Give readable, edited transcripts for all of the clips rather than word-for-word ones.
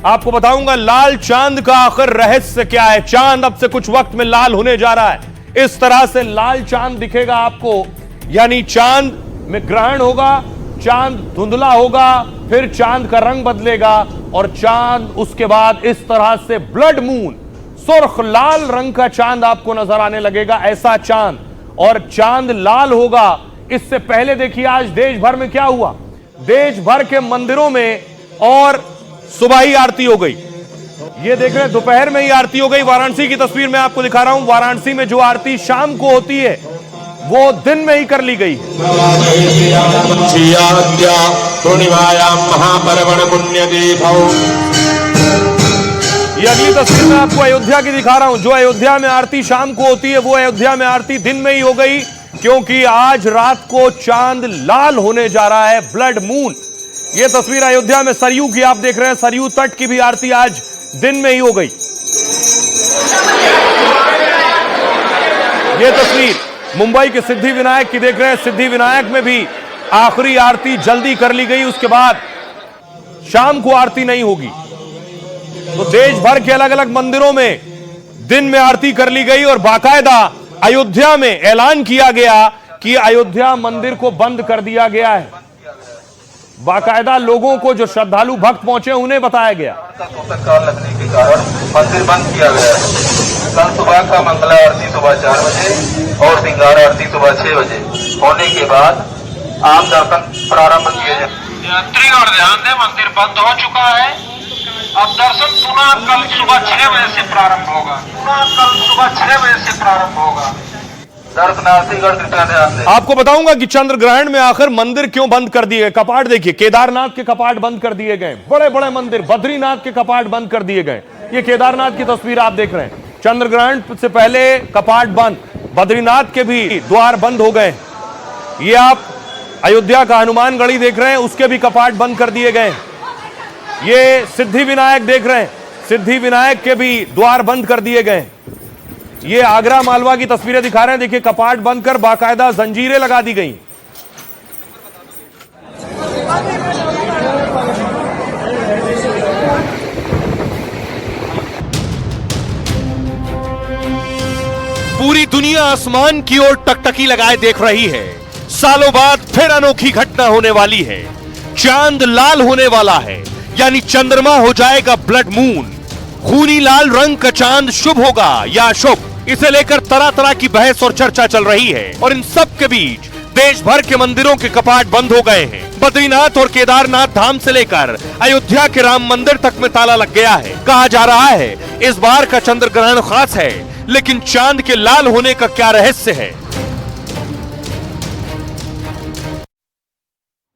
आपको बताऊंगा लाल चांद का आखिर रहस्य क्या है। चांद अब से कुछ वक्त में लाल होने जा रहा है। इस तरह से लाल चांद दिखेगा आपको, यानी चांद में ग्रहण होगा, चांद धुंधला होगा, फिर चांद का रंग बदलेगा और चांद उसके बाद इस तरह से ब्लड मून, सुर्ख लाल रंग का चांद आपको नजर आने लगेगा। ऐसा चांद, और चांद लाल होगा। इससे पहले देखिए आज देश भर में क्या हुआ। देश भर के मंदिरों में और सुबह ही आरती हो गई। ये देख रहे हैं दोपहर में ही आरती हो गई। वाराणसी की तस्वीर मैं आपको दिखा रहा हूं। वाराणसी में जो आरती शाम को होती है वो दिन में ही कर ली गई है। ये अगली तस्वीर मैं आपको अयोध्या की दिखा रहा हूं। जो अयोध्या में आरती शाम को होती है वो अयोध्या में आरती दिन में ही हो गई, क्योंकि आज रात को चांद लाल होने जा रहा है, ब्लड मून। ये तस्वीर अयोध्या में सरयू की आप देख रहे हैं। सरयू तट की भी आरती आज दिन में ही हो गई। ये तस्वीर मुंबई के सिद्धि विनायक की देख रहे हैं। सिद्धि विनायक में भी आखिरी आरती जल्दी कर ली गई, उसके बाद शाम को आरती नहीं होगी। तो देश भर के अलग अलग मंदिरों में दिन में आरती कर ली गई और बाकायदा अयोध्या में ऐलान किया गया कि अयोध्या मंदिर को बंद कर दिया गया है। बाकायदा लोगों को, जो श्रद्धालु भक्त पहुंचे, उन्हें बताया गया। काल लगने के कारण मंदिर बंद किया गया है। कल सुबह का मंगला आरती सुबह 4 बजे और सिंगार आरती सुबह 6 बजे होने के बाद आम दर्शन प्रारंभ किए जाए। यात्री और ध्यान दें, मंदिर बंद हो चुका है। अब दर्शन पुनः कल सुबह 6 बजे से प्रारंभ होगा। दर्शनार्थीगण कृपया ध्यान दें। आपको बताऊंगा कि चंद्र ग्रहण में आखिर मंदिर क्यों बंद कर दिए गए। कपाट देखिए, केदारनाथ के कपाट बंद कर दिए गए, बड़े बड़े मंदिर, बद्रीनाथ के कपाट बंद कर दिए गए। ये केदारनाथ की तस्वीर आप देख रहे हैं। चंद्र ग्रहण से पहले कपाट बंद, बद्रीनाथ के भी द्वार बंद हो गए। ये आप अयोध्या का हनुमानगढ़ी देख रहे हैं, उसके भी कपाट बंद कर दिए गए। ये सिद्धि विनायक देख रहे हैं, सिद्धि विनायक के भी द्वार बंद कर दिए गए। ये आगरा मालवा की तस्वीरें दिखा रहे हैं। देखिए कपाट बंद कर बाकायदा जंजीरें लगा दी गई। पूरी दुनिया आसमान की ओर टकटकी लगाए देख रही है। सालों बाद फिर अनोखी घटना होने वाली है। चांद लाल होने वाला है, यानी चंद्रमा हो जाएगा ब्लड मून। खूनी लाल रंग का चांद शुभ होगा या अशुभ, इसे लेकर तरह तरह की बहस और चर्चा चल रही है। और इन सब के बीच देश भर के मंदिरों के कपाट बंद हो गए हैं। बद्रीनाथ और केदारनाथ धाम से लेकर अयोध्या के राम मंदिर तक में ताला लग गया है। कहा जा रहा है इस बार का चंद्र ग्रहण खास है, लेकिन चांद के लाल होने का क्या रहस्य है।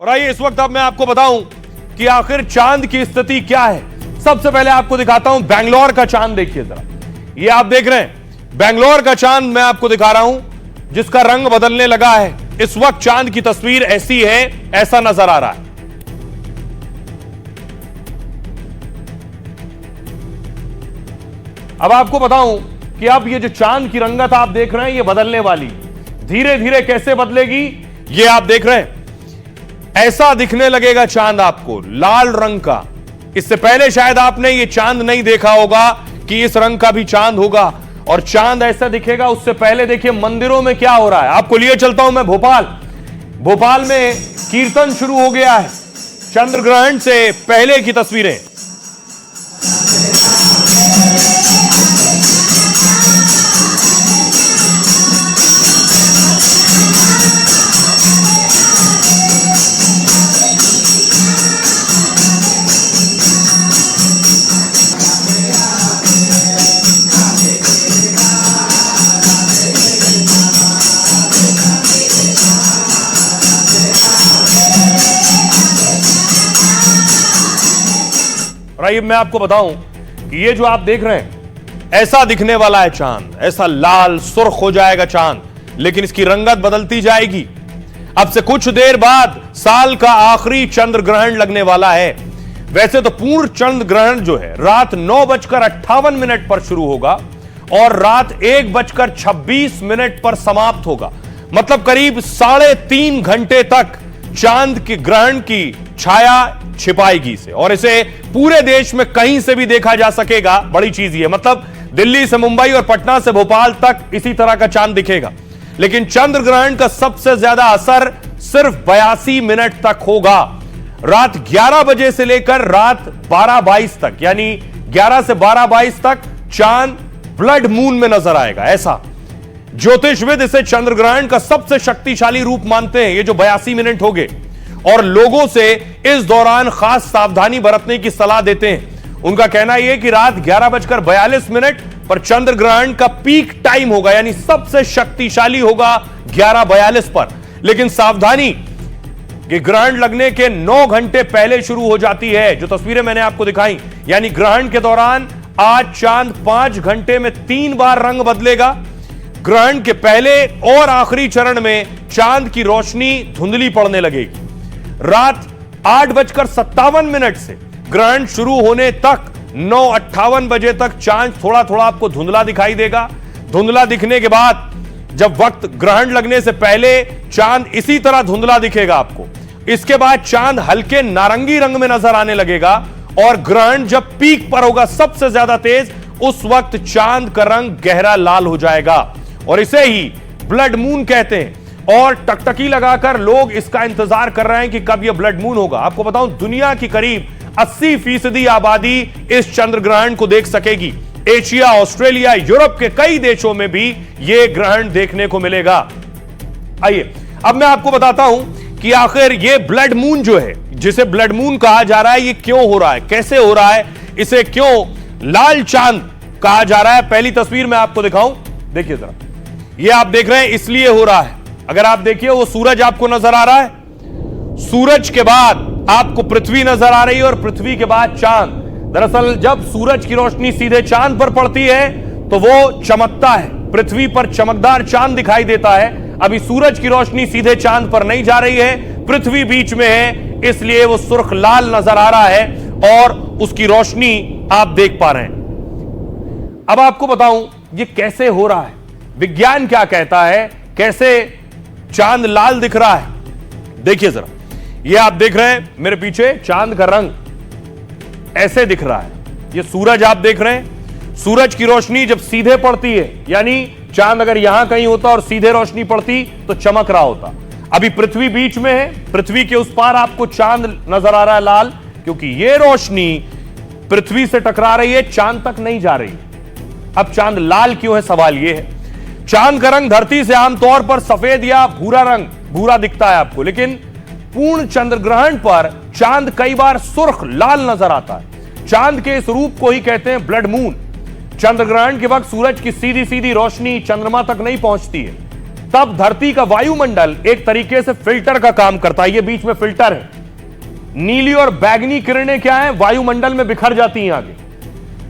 और आइए इस वक्त अब मैं आपको बताऊं कि आखिर चांद की स्थिति क्या है। सबसे पहले आपको दिखाता हूं बेंगलोर का चांद। देखिए जरा, ये आप देख रहे हैं बेंगलोर का चांद मैं आपको दिखा रहा हूं, जिसका रंग बदलने लगा है। इस वक्त चांद की तस्वीर ऐसी है, ऐसा नजर आ रहा है। अब आपको बताऊं कि अब ये जो चांद की रंगत आप देख रहे हैं, ये बदलने वाली। धीरे धीरे कैसे बदलेगी ये आप देख रहे हैं। ऐसा दिखने लगेगा चांद आपको, लाल रंग का। इससे पहले शायद आपने ये चांद नहीं देखा होगा कि इस रंग का भी चांद होगा और चांद ऐसा दिखेगा। उससे पहले देखिए मंदिरों में क्या हो रहा है। आपको लिए चलता हूं मैं भोपाल में कीर्तन शुरू हो गया है। चंद्र ग्रहण से पहले की तस्वीरें। आइए मैं आपको बताऊं कि ये जो आप देख रहे हैं, ऐसा दिखने वाला है चांद। ऐसा लाल सुर्ख हो जाएगा चांद, लेकिन इसकी रंगत बदलती जाएगी। अब से कुछ देर बाद साल का आखिरी चंद्र ग्रहण लगने वाला है। वैसे तो पूर्ण चंद्र ग्रहण जो है रात 9:58 पर शुरू होगा और रात 1:26 पर समाप्त होगा। मतलब करीब 3.5 घंटे तक चांद के ग्रहण की छाया छिपाएगी इसे, और इसे पूरे देश में कहीं से भी देखा जा सकेगा। बड़ी चीज ये, मतलब दिल्ली से मुंबई और पटना से भोपाल तक इसी तरह का चांद दिखेगा। लेकिन चंद्र ग्रहण का सबसे ज्यादा असर सिर्फ 82 मिनट तक होगा। रात 11 बजे से लेकर रात 12:22 तक, यानी 11 से 12:22 तक चांद ब्लड मून में नजर आएगा। ऐसा ज्योतिषविद इसे चंद्र ग्रहण का सबसे शक्तिशाली रूप मानते हैं, ये जो 82 मिनट हो गए, और लोगों से इस दौरान खास सावधानी बरतने की सलाह देते हैं। उनका कहना यह कि रात 11:42 पर चंद्र ग्रहण का पीक टाइम होगा, यानी सबसे शक्तिशाली होगा 11:42 पर। लेकिन सावधानी कि ग्रहण लगने के 9 घंटे पहले शुरू हो जाती है। जो तस्वीरें मैंने आपको दिखाई, यानी ग्रहण के दौरान आज चांद 5 घंटे में 3 बार रंग बदलेगा। ग्रहण के पहले और आखिरी चरण में चांद की रोशनी धुंधली पड़ने लगेगी। रात 8:57 से ग्रहण शुरू होने तक 9:58 बजे तक चांद थोड़ा थोड़ा आपको धुंधला दिखाई देगा। धुंधला दिखने के बाद जब वक्त ग्रहण लगने से पहले चांद इसी तरह धुंधला दिखेगा आपको। इसके बाद चांद हल्के नारंगी रंग में नजर आने लगेगा, और ग्रहण जब पीक पर होगा सबसे ज्यादा तेज, उस वक्त चांद का रंग गहरा लाल हो जाएगा, और इसे ही ब्लड मून कहते हैं। और टकटकी लगाकर लोग इसका इंतजार कर रहे हैं कि कब यह ब्लड मून होगा। आपको बताऊं, दुनिया की करीब 80% आबादी इस चंद्र ग्रहण को देख सकेगी। एशिया, ऑस्ट्रेलिया, यूरोप के कई देशों में भी यह ग्रहण देखने को मिलेगा। आइए अब मैं आपको बताता हूं कि आखिर यह ब्लड मून जो है, जिसे ब्लड मून कहा जा रहा है, यह क्यों हो रहा है, कैसे हो रहा है, इसे क्यों लाल चांद कहा जा रहा है। पहली तस्वीर मैं आपको दिखाऊं, देखिए जरा, यह आप देख रहे हैं इसलिए हो रहा है। अगर आप देखिए, वो सूरज आपको नजर आ रहा है, सूरज के बाद आपको पृथ्वी नजर आ रही है, और पृथ्वी के बाद चांद। दरअसल जब सूरज की रोशनी सीधे चांद पर पड़ती है तो वो चमकता है, पृथ्वी पर चमकदार चांद दिखाई देता है। अभी सूरज की रोशनी सीधे चांद पर नहीं जा रही है, पृथ्वी बीच में है, इसलिए वो सुर्ख लाल नजर आ रहा है और उसकी रोशनी आप देख पा रहे हैं। अब आपको बताऊं ये कैसे हो रहा है, विज्ञान क्या कहता है, कैसे चांद लाल दिख रहा है। देखिए जरा, ये आप देख रहे हैं मेरे पीछे, चांद का रंग ऐसे दिख रहा है। ये सूरज आप देख रहे हैं, सूरज की रोशनी जब सीधे पड़ती है, यानी चांद अगर यहां कहीं होता और सीधे रोशनी पड़ती तो चमक रहा होता। अभी पृथ्वी बीच में है, पृथ्वी के उस पार आपको चांद नजर आ रहा है लाल, क्योंकि ये रोशनी पृथ्वी से टकरा रही है, चांद तक नहीं जा रही। अब चांद लाल क्यों है, सवाल यह है। चांद का रंग धरती से आमतौर पर सफेद या भूरा दिखता है आपको, लेकिन पूर्ण चंद्र ग्रहण पर चांद कई बार सुर्ख लाल नजर आता है। चांद के इस रूप को ही कहते हैं ब्लड मून। चंद्र ग्रहण के वक्त सूरज की सीधी सीधी रोशनी चंद्रमा तक नहीं पहुंचती है, तब धरती का वायुमंडल एक तरीके से फिल्टर का काम करता है। ये बीच में फिल्टर है, नीली और बैगनी किरणें क्या है, वायुमंडल में बिखर जाती हैं आगे,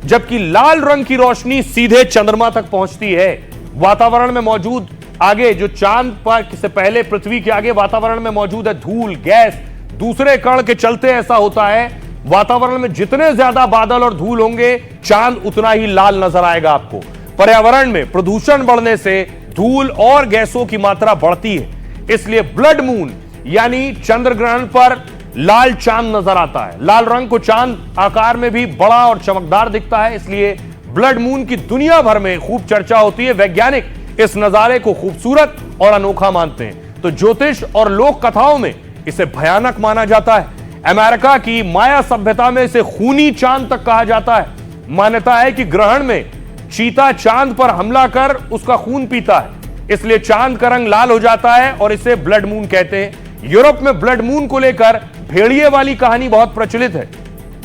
जबकि लाल रंग की रोशनी सीधे चंद्रमा तक पहुंचती है। वातावरण में मौजूद आगे जो चांद पर से पहले पृथ्वी के आगे वातावरण में मौजूद है धूल, गैस, दूसरे कण के चलते ऐसा होता है। वातावरण में जितने ज्यादा बादल और धूल होंगे, चांद उतना ही लाल नजर आएगा आपको। पर्यावरण में प्रदूषण बढ़ने से धूल और गैसों की मात्रा बढ़ती है, इसलिए ब्लड मून यानी चंद्र ग्रहण पर लाल चांद नजर आता है। लाल रंग को चांद आकार में भी बड़ा और चमकदार दिखता है, इसलिए ब्लड मून की दुनिया भर में खूब चर्चा होती है। वैज्ञानिक इस नजारे को खूबसूरत और अनोखा मानते हैं, तो ज्योतिष और लोक कथाओं में इसे भयानक माना जाता है। अमेरिका की माया सभ्यता में इसे खूनी चांद तक कहा जाता है। मान्यता है कि ग्रहण में चीता चांद पर हमला कर उसका खून पीता है, इसलिए चांद का रंग लाल हो जाता है और इसे ब्लड मून कहते हैं। यूरोप में ब्लड मून को लेकर भेड़िए वाली कहानी बहुत प्रचलित है।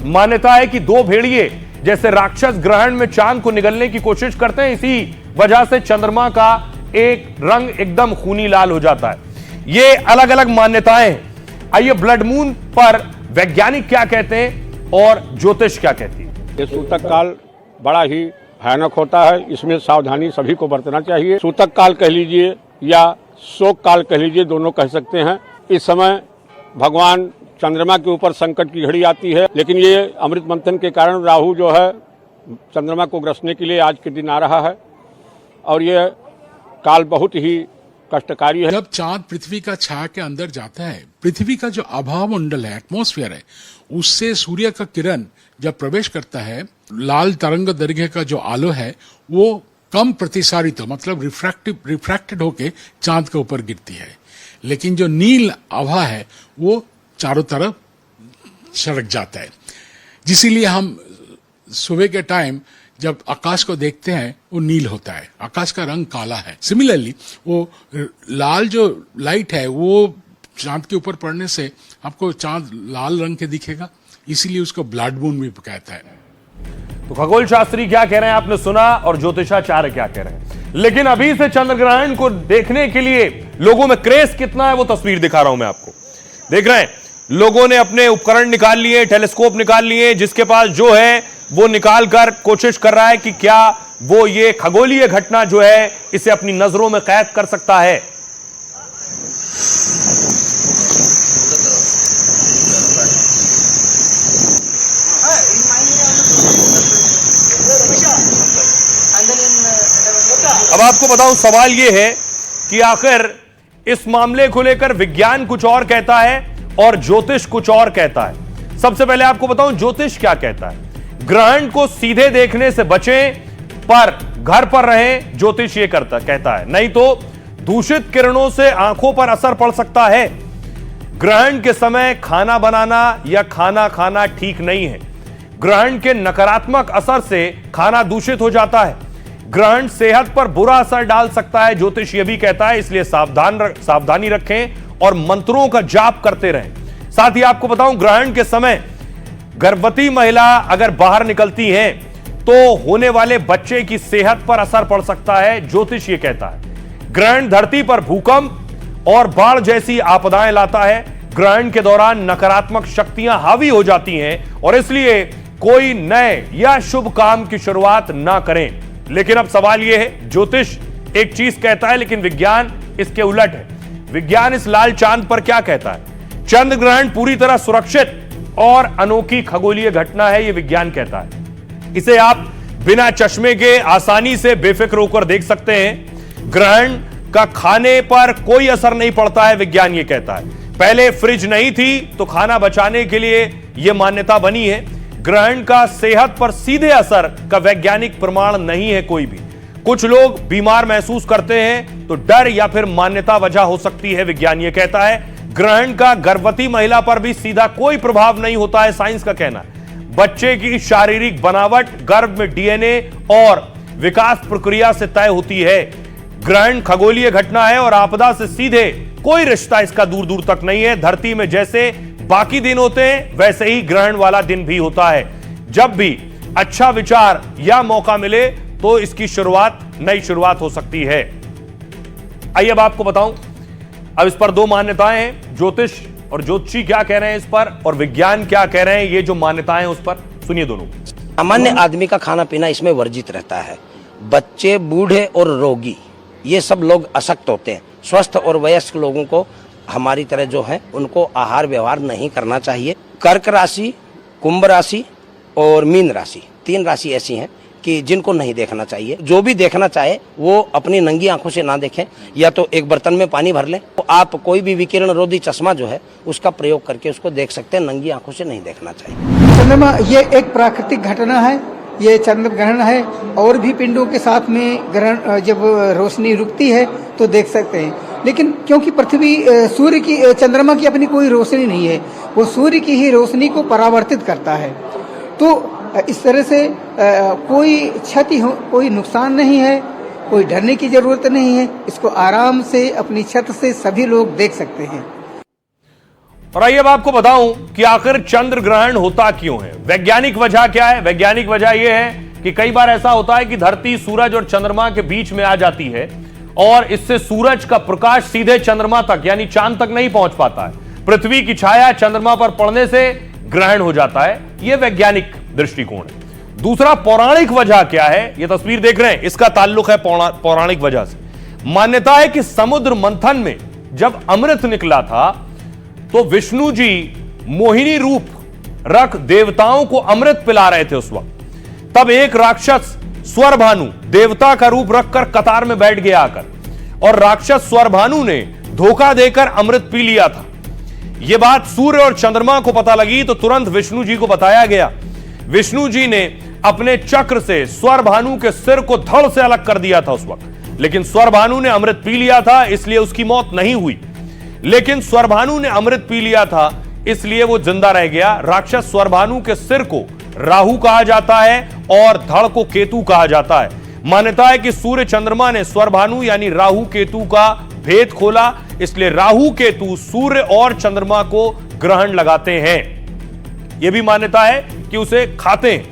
मान्यता है कि दो भेड़िए जैसे राक्षस ग्रहण में चांद को निगलने की कोशिश करते हैं, इसी वजह से चंद्रमा का एक रंग एकदम खूनी लाल हो जाता है। ये अलग अलग मान्यताएं हैं। आइए ब्लड मून पर वैज्ञानिक क्या कहते हैं और ज्योतिष क्या कहती है। ये सूतक काल बड़ा ही भयानक होता है, इसमें सावधानी सभी को बरतना चाहिए। सूतक काल कह लीजिए या शोक काल कह लीजिए, दोनों कह सकते हैं। इस समय भगवान चंद्रमा के ऊपर संकट की घड़ी आती है, लेकिन ये अमृत मंथन के कारण राहु जो है चंद्रमा को ग्रसने के लिए आज के दिन आ रहा है, और ये काल बहुत ही कष्टकारी है। जब चांद पृथ्वी का छाया के अंदर जाता है, पृथ्वी का जो आभा मंडल है, एटमॉस्फेयर है, उससे सूर्य का किरण जब प्रवेश करता है, लाल तरंग दैर्घ्य का जो आलो है वो कम प्रतिसारित मतलब रिफ्रैक्टेड होके चांद के ऊपर गिरती है, लेकिन जो नील आभा है वो चारों तरफ सरक जाता है। जिसलिए हम सुबह के टाइम जब आकाश को देखते हैं वो नील होता है, आकाश का रंग काला है। सिमिलरली वो लाल जो लाइट है वो चांद के ऊपर पड़ने से आपको चांद लाल रंग के दिखेगा, इसीलिए उसको ब्लड मून भी कहता है। तो खगोल शास्त्री क्या कह रहे हैं आपने सुना, और ज्योतिषाचार्य क्या कह रहे हैं। लेकिन अभी से चंद्र ग्रहण को देखने के लिए लोगों में क्रेज कितना है वो तस्वीर दिखा रहा हूं मैं आपको। देख रहे हैं, लोगों ने अपने उपकरण निकाल लिए, टेलीस्कोप निकाल लिए, जिसके पास जो है वो निकाल कर कोशिश कर रहा है कि क्या वो ये खगोलीय घटना जो है इसे अपनी नजरों में कैद कर सकता है। अब आपको बताऊं, सवाल यह है कि आखिर इस मामले को लेकर विज्ञान कुछ और कहता है और ज्योतिष कुछ और कहता है। सबसे पहले आपको बताऊं ज्योतिष क्या कहता है। ग्रहण को सीधे देखने से बचें, पर घर पर रहें, ज्योतिष ये कहता है, नहीं तो दूषित किरणों से आंखों पर असर पड़ सकता है। ग्रहण के समय खाना बनाना या खाना खाना ठीक नहीं है। ग्रहण के नकारात्मक असर से खाना दूषित हो जाता है। ग्रहण सेहत पर बुरा असर डाल सकता है, ज्योतिष यह भी कहता है, इसलिए सावधानी रखें और मंत्रों का जाप करते रहें। साथ ही आपको बताऊं, ग्रहण के समय गर्भवती महिला अगर बाहर निकलती है तो होने वाले बच्चे की सेहत पर असर पड़ सकता है, ज्योतिष ये कहता है। ग्रहण धरती पर भूकंप और बाढ़ जैसी आपदाएं लाता है। ग्रहण के दौरान नकारात्मक शक्तियां हावी हो जाती हैं और इसलिए कोई नए या शुभ काम की शुरुआत ना करें। लेकिन अब सवाल यह है, ज्योतिष एक चीज कहता है लेकिन विज्ञान इसके उलट है। विज्ञान इस लाल चांद पर क्या कहता है। चंद्र ग्रहण पूरी तरह सुरक्षित और अनोखी खगोलीय घटना है, यह विज्ञान कहता है। इसे आप बिना चश्मे के आसानी से बेफिक्र होकर देख सकते हैं। ग्रहण का खाने पर कोई असर नहीं पड़ता है, विज्ञान यह कहता है। पहले फ्रिज नहीं थी तो खाना बचाने के लिए यह मान्यता बनी है। ग्रहण का सेहत पर सीधे असर का वैज्ञानिक प्रमाण नहीं है कोई भी। कुछ लोग बीमार महसूस करते हैं तो डर या फिर मान्यता वजह हो सकती है, विज्ञान यह कहता है। ग्रहण का गर्भवती महिला पर भी सीधा कोई प्रभाव नहीं होता है, साइंस का कहना है। बच्चे की शारीरिक बनावट गर्भ में डीएनए और विकास प्रक्रिया से तय होती है। ग्रहण खगोलीय घटना है और आपदा से सीधे कोई रिश्ता इसका दूर दूर तक नहीं है। धरती में जैसे बाकी दिन होते हैं वैसे ही ग्रहण वाला दिन भी होता है। जब भी अच्छा विचार या मौका मिले तो इसकी नई शुरुआत हो सकती है। आइए अब आपको बताऊं, अब इस पर दो मान्यताएं हैं। ज्योतिष और ज्योतिषी क्या कह रहे हैं इस पर और विज्ञान क्या कह रहे हैं, ये जो मान्यताएं उस पर सुनिए दोनों। सामान्य आदमी का खाना पीना इसमें वर्जित रहता है। बच्चे, बूढ़े और रोगी ये सब लोग अशक्त होते हैं। स्वस्थ और वयस्क लोगों को हमारी तरह जो है उनको आहार व्यवहार नहीं करना चाहिए। कर्क राशि, कुंभ राशि और मीन राशि, 3 राशि ऐसी हैं कि जिनको नहीं देखना चाहिए। जो भी देखना चाहे वो अपनी नंगी आंखों से ना देखें, या तो एक बर्तन में पानी भर लें। तो आप कोई भी विकिरण रोधी चश्मा जो है उसका प्रयोग करके उसको देख सकते हैं, नंगी आंखों से नहीं देखना चाहिए। चंद्रमा ये एक प्राकृतिक घटना है, ये चंद्र ग्रहण है। और भी पिंडों के साथ में ग्रहण जब रोशनी रुकती है तो देख सकते हैं, लेकिन क्योंकि पृथ्वी सूर्य की, चंद्रमा की अपनी कोई रोशनी नहीं है, वो सूर्य की ही रोशनी को परावर्तित करता है। तो इस तरह से कोई क्षति हो, कोई नुकसान नहीं है, कोई डरने की जरूरत नहीं है। इसको आराम से अपनी छत से सभी लोग देख सकते हैं। और आइए अब आपको बताऊं कि आखिर चंद्र ग्रहण होता क्यों है। वैज्ञानिक वजह क्या है। वैज्ञानिक वजह यह है कि कई बार ऐसा होता है कि धरती सूरज और चंद्रमा के बीच में आ जाती है और इससे सूरज का प्रकाश सीधे चंद्रमा तक यानी चांद तक नहीं पहुंच पाता है। पृथ्वी की छाया चंद्रमा पर पड़ने से ग्रहण हो जाता है। यह वैज्ञानिक दृष्टिकोण है। दूसरा पौराणिक वजह क्या है, यह तस्वीर देख रहे हैं, इसका ताल्लुक है पौराणिक वजह से। मान्यता है कि समुद्र मंथन में जब अमृत निकला था तो विष्णु जी मोहिनी रूप रख देवताओं को अमृत पिला रहे थे उस वक्त। तब एक राक्षस स्वर भानु देवता का रूप रखकर कतार में बैठ गया आकर। और राक्षस स्वरभानु ने धोखा देकर अमृत पी लिया था। यह बात सूर्य और चंद्रमा को पता लगी तो तुरंत विष्णु जी को बताया गया। विष्णु जी ने अपने चक्र से स्वरभानु के सिर को धड़ से अलग कर दिया था उस वक्त, लेकिन स्वरभानु ने अमृत पी लिया था इसलिए उसकी मौत नहीं हुई। लेकिन स्वरभानु ने अमृत पी लिया था इसलिए वो जिंदा रह गया। राक्षस स्वरभानु के सिर को राहु कहा जाता है और धड़ को केतु कहा जाता है। मान्यता है कि सूर्य चंद्रमा ने स्वरभानु यानी राहु केतु का भेद खोला, इसलिए राहु केतु सूर्य और चंद्रमा को ग्रहण लगाते हैं। यह भी मान्यता है कि उसे खाते हैं।